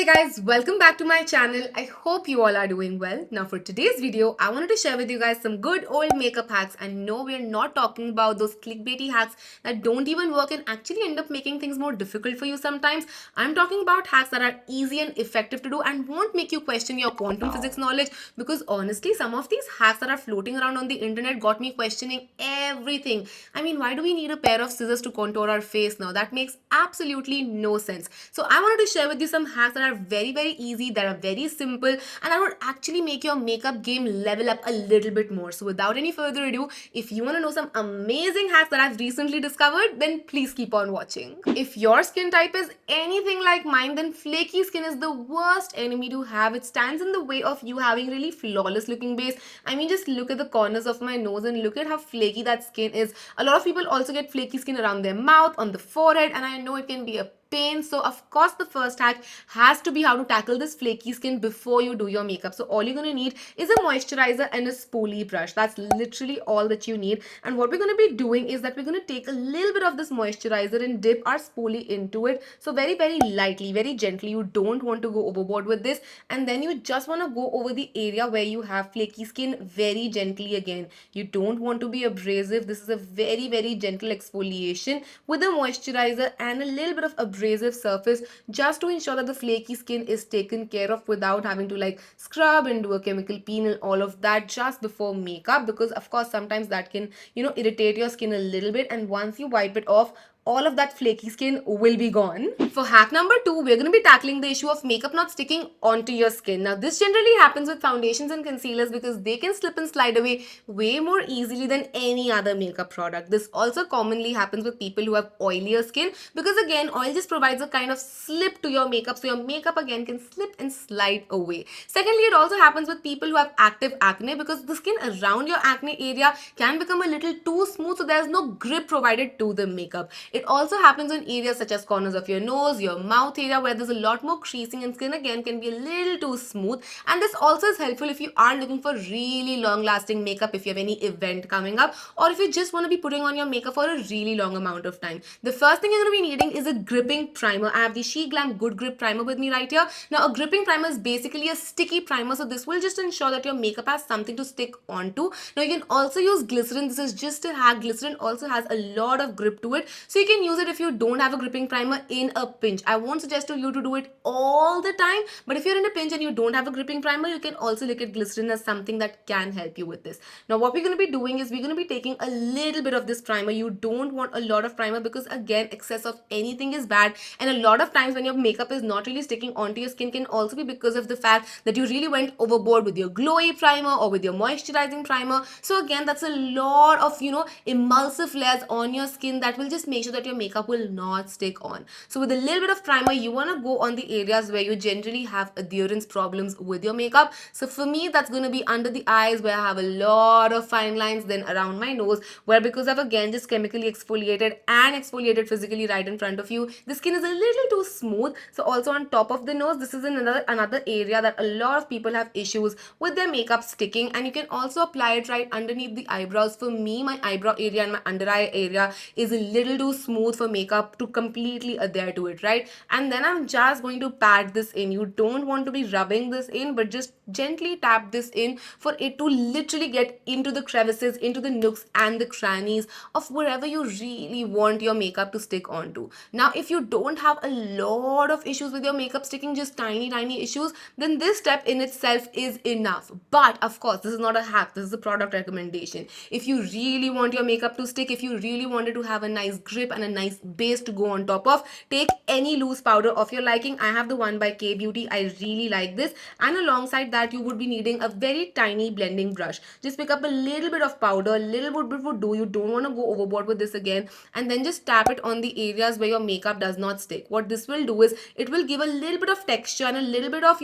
Hey guys, welcome back to my channel. I hope you all are doing well. Now for today's video, I wanted to share with you guys some good old makeup hacks, and no, we're not talking about those clickbaity hacks that don't even work and actually end up making things more difficult for you sometimes. I'm talking about hacks that are easy and effective to do and won't make you question your quantum physics knowledge, because honestly, some of these hacks that are floating around on the internet got me questioning everything. I mean, why do we need a pair of scissors to contour our face now? That makes absolutely no sense. So I wanted to share with you some hacks that are very easy, that are very simple, and that would actually make your makeup game level up a little bit more. So without any further ado, if you want to know some amazing hacks that I've recently discovered, then please keep on watching. If your skin type is anything like mine, then flaky skin is the worst enemy to have. It stands in the way of you having really flawless looking base. I mean, just look at the corners of my nose and look at how flaky that skin is. A lot of people also get flaky skin around their mouth, on the forehead, and I know it can be a pain. So of course the first hack has to be how to tackle this flaky skin before you do your makeup. So all you're going to need is a moisturizer and a spoolie brush. That's literally all that you need. And what we're going to be doing is that we're going to take a little bit of this moisturizer and dip our spoolie into it. So very lightly, very gently. You don't want to go overboard with this. And then you just want to go over the area where you have flaky skin very gently again. You don't want to be abrasive. This is a very gentle exfoliation with a moisturizer and a little bit of abrasive surface, just to ensure that the flaky skin is taken care of without having to like scrub and do a chemical peel and all of that just before makeup, because of course sometimes that can, irritate your skin a little bit, and once you wipe it off, all of that flaky skin will be gone. For hack number 2, we're going to be tackling the issue of makeup not sticking onto your skin. Now, this generally happens with foundations and concealers because they can slip and slide away way more easily than any other makeup product. This also commonly happens with people who have oilier skin, because again, oil just provides a kind of slip to your makeup, so your makeup again can slip and slide away. Secondly, it also happens with people who have active acne, because the skin around your acne area can become a little too smooth, so there's no grip provided to the makeup. It also happens in areas such as corners of your nose, your mouth area, where there's a lot more creasing, and skin again can be a little too smooth. And this also is helpful if you are looking for really long lasting makeup, if you have any event coming up, or if you just want to be putting on your makeup for a really long amount of time. The first thing you're going to be needing is a gripping primer. I have the Sheglam Good Grip Primer with me right here. Now, a gripping primer is basically a sticky primer, so this will just ensure that your makeup has something to stick onto. Now, you can also use glycerin. This is just a hack. Glycerin also has a lot of grip to it, so you can use it if you don't have a gripping primer in a pinch. I won't suggest to you to do it all the time, but if you're in a pinch and you don't have a gripping primer, you can also look at glycerin as something that can help you with this. Now, what we're going to be doing is we're going to be taking a little bit of this primer. You don't want a lot of primer, because again, excess of anything is bad, and a lot of times when your makeup is not really sticking onto your skin can also be because of the fact that you really went overboard with your glowy primer or with your moisturizing primer. So again, that's a lot of emulsive layers on your skin that will just make sure that your makeup will not stick on. So with a little bit of primer, you want to go on the areas where you generally have adherence problems with your makeup. So for me, that's going to be under the eyes, where I have a lot of fine lines, then around my nose, where because I've again just chemically exfoliated and exfoliated physically right in front of you, the skin is a little too smooth. So also on top of the nose, this is another area that a lot of people have issues with their makeup sticking, and you can also apply it right underneath the eyebrows. For me, my eyebrow area and my under eye area is a little too smooth for makeup to completely adhere to it, right? And then I'm just going to pat this in. You don't want to be rubbing this in, but just gently tap this in for it to literally get into the crevices, into the nooks and the crannies of wherever you really want your makeup to stick onto. Now, if you don't have a lot of issues with your makeup sticking, just tiny issues, then this step in itself is enough. But of course, this is not a hack, this is a product recommendation. If you really want your makeup to stick, if you really wanted to have a nice grip and a nice base to go on top of, take any loose powder of your liking. I have the one by K Beauty. I really like this. And alongside that, you would be needing a very tiny blending brush. Just pick up a little bit of powder, little bit would do. You don't want to go overboard with this again, and then just tap it on the areas where your makeup does not stick. What this will do is it will give a little bit of texture and a little bit of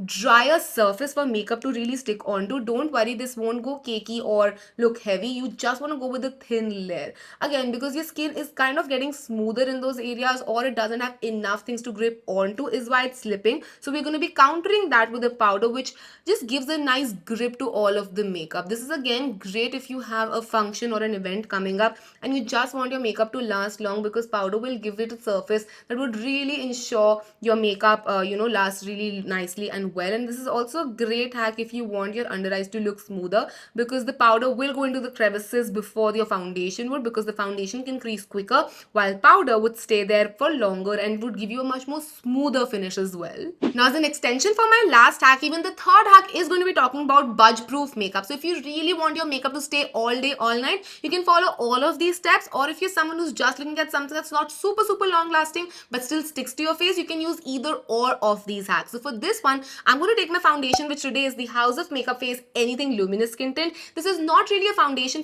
drier surface for makeup to really stick onto. Don't worry, this won't go cakey or look heavy. You just want to go with a thin layer again, because your skin is kind of getting smoother in those areas, or it doesn't have enough things to grip onto, is why it's slipping. So we're going to be countering that with a powder which just gives a nice grip to all of the makeup. This is again great if you have a function or an event coming up and you just want your makeup to last long, because powder will give it a surface that would really ensure your makeup lasts really nicely and well. And this is also a great hack if you want your under eyes to look smoother, because the powder will go into the crevices before your foundation would, because the foundation can crease quicker while powder would stay there for longer and would give you a much more smoother finish as well. Now, as an extension for my last hack, even the third hack is going to be talking about budge proof makeup. So if you really want your makeup to stay all day all night, you can follow all of these steps. Or if you're someone who's just looking at something that's not super long lasting but still sticks to your face, you can use either or of these hacks. So for this one, I'm going to take my foundation, which today is the House of Makeup Face Anything Luminous Skin Tint. This is not really a foundation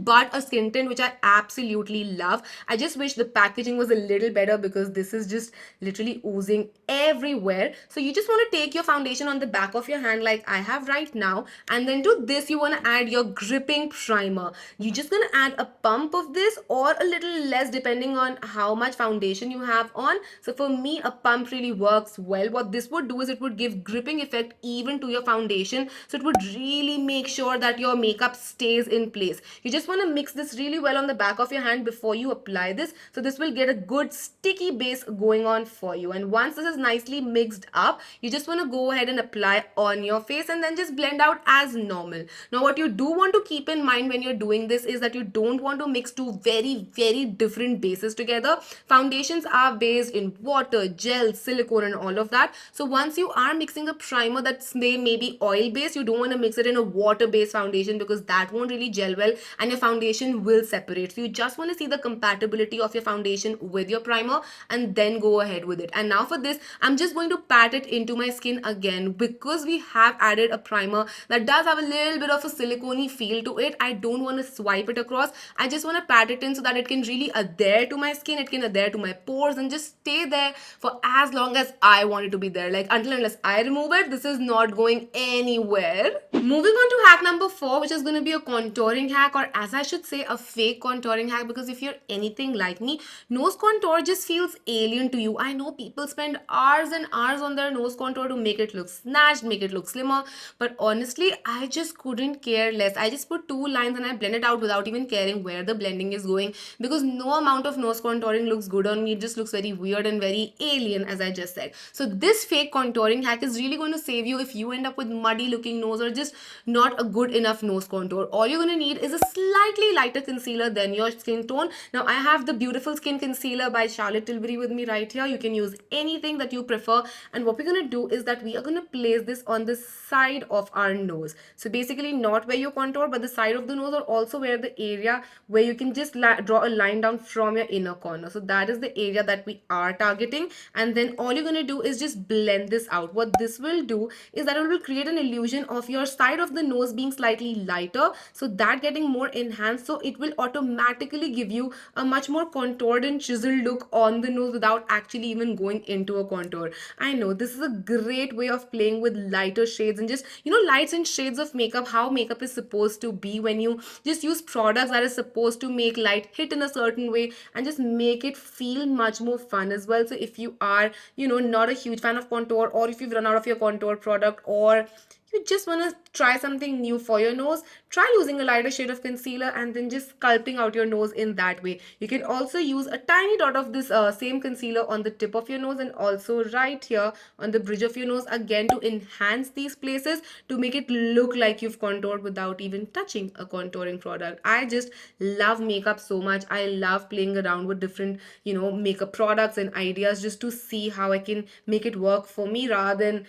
but a skin tint which I absolutely love. I just wish the packaging was a little better, because this is just literally oozing everywhere. So you just want to take your foundation on the back of your hand like I have right now, and then to this you want to add your gripping primer. You're just going to add a pump of this or a little less depending on how much foundation you have on. So for me, a pump really works well. What this would do is it would give gripping effect even to your foundation, so it would really make sure that your makeup stays in place. You just want to mix this really well on the back of your hand before you apply this, so this will get a good sticky base going on for you. And once this is nicely mixed up, you just want to go ahead and apply on your face and then just blend out as normal. Now what you do want to keep in mind when you're doing this is that you don't want to mix two very different bases together. Foundations are based in water, gel, silicone and all of that. So once you are mixing a primer that's maybe oil based, you don't want to mix it in a water based foundation, because that won't really gel well and your foundation will separate. So you just want to see the compatibility of your foundation with your primer and then go ahead with it. And now for this, I'm just going to pat it into my skin again, because we have added a primer that does have a little bit of a silicone feel to it. I don't want to swipe it across. I just want to pat it in so that it can really adhere to my skin, it can adhere to my pores and just stay there for as long as I want it to be there. Like until unless I remove it, this is not going anywhere. Moving on to hack number 4, which is going to be a contouring hack, or as I should say, a fake contouring hack, because if you're anything like me, nose contour just feels alien to you. I know people spend hours and hours on their nose contour to make it look snatched, make it look slimmer, but honestly, I just couldn't care less. I just put 2 lines and I blend it out without even caring where the blending is going, because no amount of nose contouring looks good on me. It just looks very weird and very alien, as I just said. So this fake contouring hack is really going to save you if you end up with muddy looking nose or just not a good enough nose contour. All you're going to need is a slightly lighter concealer than your skin tone. Now I have the Beautiful Skin Concealer by Charlotte Tilbury with me right here. You can use anything that you prefer, and what we're going to do is that we are going to place this on the side of our nose. So basically not where you contour, but the side of the nose, or also where the area where you can just draw a line down from your inner corner. So that is the area that we are targeting, and then all you're going to do is just blend this out. What this will do is that it will create an illusion of your side of the nose being slightly lighter, so that getting more enhanced, so it will automatically give you a much more contoured and chiseled look on the nose without actually even going into a contour. I know this is a great way of playing with lighter shades and just, lights and shades of makeup, how makeup is supposed to be when you just use products that are supposed to make light hit in a certain way and just make it feel much more fun as well. So if you are, not a huge fan of contour, or if you've run out of your contour product, or you just want to try something new for your nose, try using a lighter shade of concealer and then just sculpting out your nose in that way. You can also use a tiny dot of this same concealer on the tip of your nose and also right here on the bridge of your nose, again to enhance these places, to make it look like you've contoured without even touching a contouring product. I just love makeup so much. I love playing around with different, makeup products and ideas just to see how I can make it work for me rather than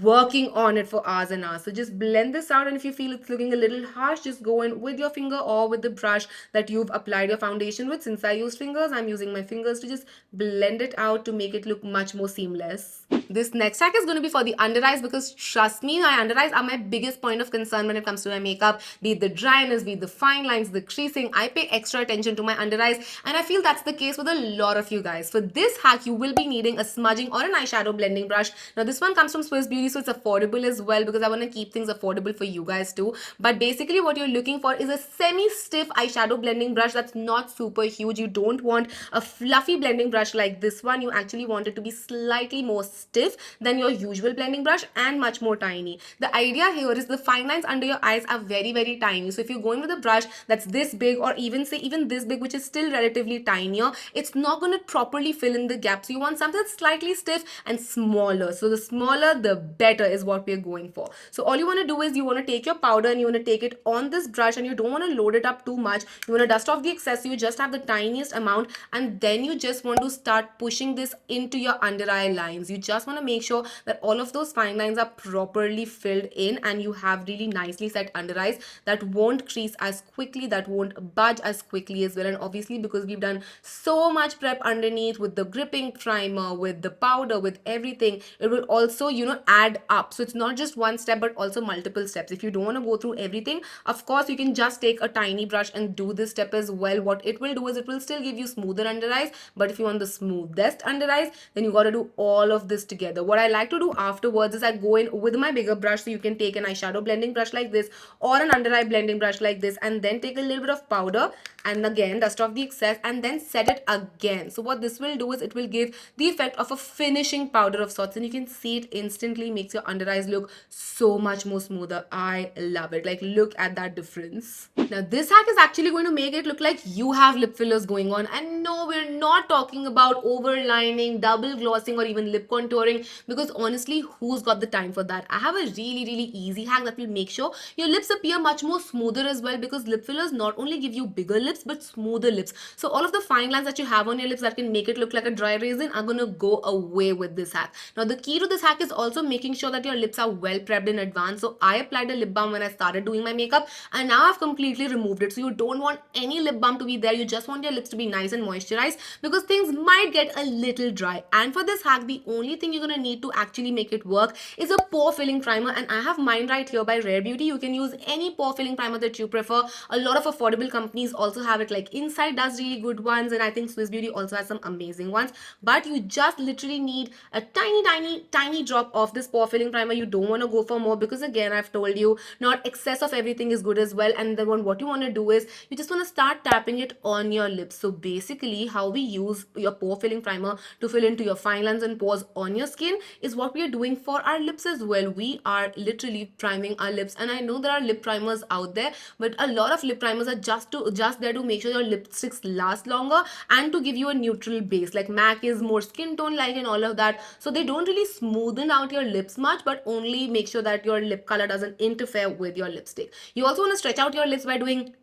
working on it for hours and hours. So just blend this out, and if you feel it's looking a little harsh, just go in with your finger or with the brush that you've applied your foundation with. Since I used fingers, I'm using my fingers to just blend it out to make it look much more seamless. This next hack is going to be for the under eyes, because trust me, my under eyes are my biggest point of concern when it comes to my makeup. Be it the dryness, be it the fine lines, the creasing, I pay extra attention to my under eyes, and I feel that's the case with a lot of you guys. For this hack, you will be needing a smudging or an eyeshadow blending brush. Now this one comes from Swiss Beauty, so it's affordable as well, because I want to keep things affordable for you guys too. But basically what you're looking for is a semi-stiff eyeshadow blending brush that's not super huge. You don't want a fluffy blending brush like this one. You actually want it to be slightly more stiff than your usual blending brush and much more tiny. The idea here is the fine lines under your eyes are very, very tiny. So if you're going with a brush that's this big, or even say even this big, which is still relatively tinier, it's not going to properly fill in the gaps. You want something that's slightly stiff and smaller. So the smaller, the better is what we're going for. So all you want to do is you want to take your powder and you want to take it on this brush, and you don't want to load it up too much. You want to dust off the excess, so you just have the tiniest amount, and then you just want to start pushing this into your under eye lines. You just want to make sure that all of those fine lines are properly filled in, and you have really nicely set under eyes that won't crease as quickly, that won't budge as quickly as well. And obviously, because we've done so much prep underneath with the gripping primer, with the powder, with everything, it will also, you know, add up. So it's not just one step but also multiple steps. If you don't want to go through everything, of course you can just take a tiny brush and do this step as well. What it will do is it will still give you smoother under eyes, but if you want the smoothest under eyes, then you got to do all of this together. What I like to do afterwards is I go in with my bigger brush. So you can take an eyeshadow blending brush like this or an under eye blending brush like this, and then take a little bit of powder and again dust off the excess and then set it again. So what this will do is it will give the effect of a finishing powder of sorts, and you can see it instantly makes your under eyes look so much more smoother. I love it. Like, look at that difference. Now this hack is actually going to make it look like you have lip fillers going on, and no, we're not talking about overlining, double glossing, or even lip contouring, because honestly, who's got the time for that? I have a really easy hack that will make sure your lips appear much more smoother as well, because lip fillers not only give you bigger lips but smoother lips. So all of the fine lines that you have on your lips that can make it look like a dry raisin are gonna go away with this hack. Now the key to this hack is also making sure that your lips are well prepped in advance. So I applied a lip balm when I started doing my makeup, and now I've completely removed it. So you don't want any lip balm to be there. You just want your lips to be nice and moisturized, because things might get a little dry. And for this hack, the only thing you're gonna need to actually make it work is a pore filling primer, and I have mine right here by Rare Beauty. You can use any pore filling primer that you prefer. A lot of affordable companies also have it, like Inside does really good ones, and I think Swiss Beauty also has some amazing ones. But you just literally need a tiny drop of this pore filling primer. You don't want to go for more, because again, I've told you, not excess of everything is good as well. And then what you want to do is you just want to start tapping it on your lips. So basically, how we use your pore filling primer to fill into your fine lines and pores on your skin is what we are doing for our lips as well. We are literally priming our lips, and I know there are lip primers out there, but a lot of lip primers are just there to make sure your lipsticks last longer and to give you a neutral base. Like MAC is more skin tone like and all of that, so they don't really smoothen out your lips much, but only make sure that your lip color doesn't interfere with your lipstick. You also want to stretch out your lips by doing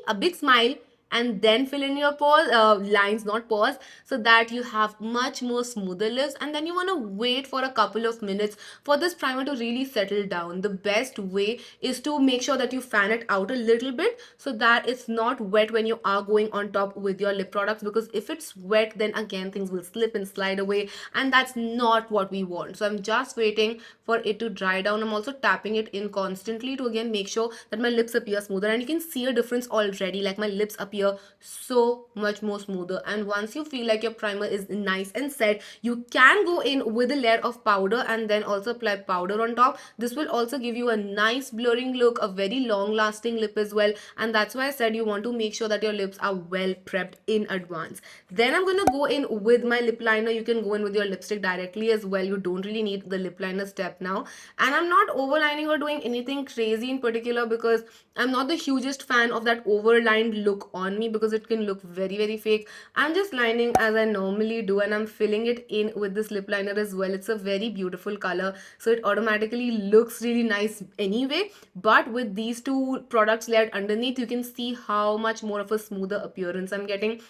a big smile and then fill in your pores, lines, not pores, so that you have much more smoother lips. And then you want to wait for a couple of minutes for this primer to really settle down. The best way is to make sure that you fan it out a little bit so that it's not wet when you are going on top with your lip products, because if it's wet, then again things will slip and slide away, and that's not what we want. So I'm just waiting for it to dry down. I'm also tapping it in constantly to again make sure that my lips appear smoother, and you can see a difference already. Like, my lips appear so much more smoother. And once you feel like your primer is nice and set, you can go in with a layer of powder and then also apply powder on top. This will also give you a nice blurring look, a very long lasting lip as well, and that's why I said you want to make sure that your lips are well prepped in advance. Then I'm gonna go in with my lip liner. You can go in with your lipstick directly as well. You don't really need the lip liner step now. And I'm not overlining or doing anything crazy in particular, because I'm not the hugest fan of that overlined look on me, because it can look very fake. I'm just lining as I normally do, and I'm filling it in with this lip liner as well. It's a very beautiful color, so it automatically looks really nice anyway. But with these two products layered underneath, you can see how much more of a smoother appearance I'm getting.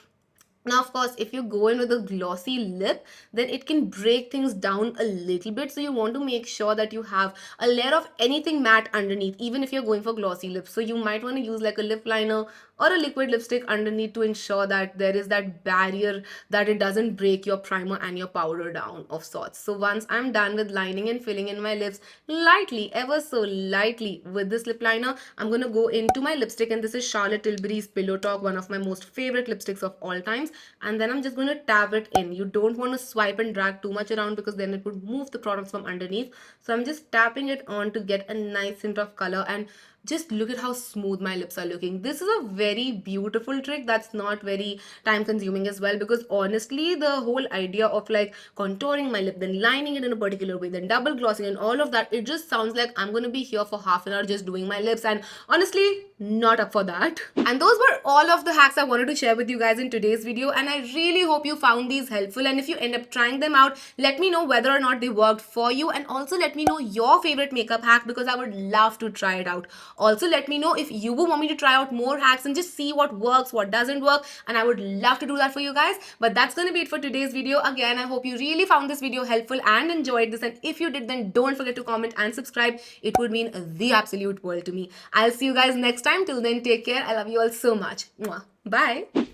Now, of course, if you go in with a glossy lip, then it can break things down a little bit. So you want to make sure that you have a layer of anything matte underneath, even if you're going for glossy lips. So you might want to use like a lip liner, or a liquid lipstick underneath to ensure that there is that barrier that it doesn't break your primer and your powder down of sorts. So once I'm done with lining and filling in my lips lightly, ever so lightly with this lip liner, I'm going to go into my lipstick, and this is Charlotte Tilbury's Pillow Talk, one of my most favorite lipsticks of all times. And then I'm just going to tap it in. You don't want to swipe and drag too much around because then it would move the products from underneath. So I'm just tapping it on to get a nice hint of color, and just look at how smooth my lips are looking. This is a very beautiful trick that's not very time consuming as well, because honestly the whole idea of like contouring my lip, then lining it in a particular way, then double glossing and all of that, it just sounds like I'm gonna be here for half an hour just doing my lips, and honestly not up for that. And those were all of the hacks I wanted to share with you guys in today's video, and I really hope you found these helpful. And if you end up trying them out, let me know whether or not they worked for you, and also let me know your favorite makeup hack because I would love to try it out. Also, let me know if you would want me to try out more hacks and just see what works, what doesn't work, and I would love to do that for you guys. But that's gonna be it for today's video. Again, I hope you really found this video helpful and enjoyed this, and if you did, then don't forget to comment and subscribe. It would mean the absolute world to me. I'll see you guys next time. Till then, take care. I love you all so much. Mwah. Bye.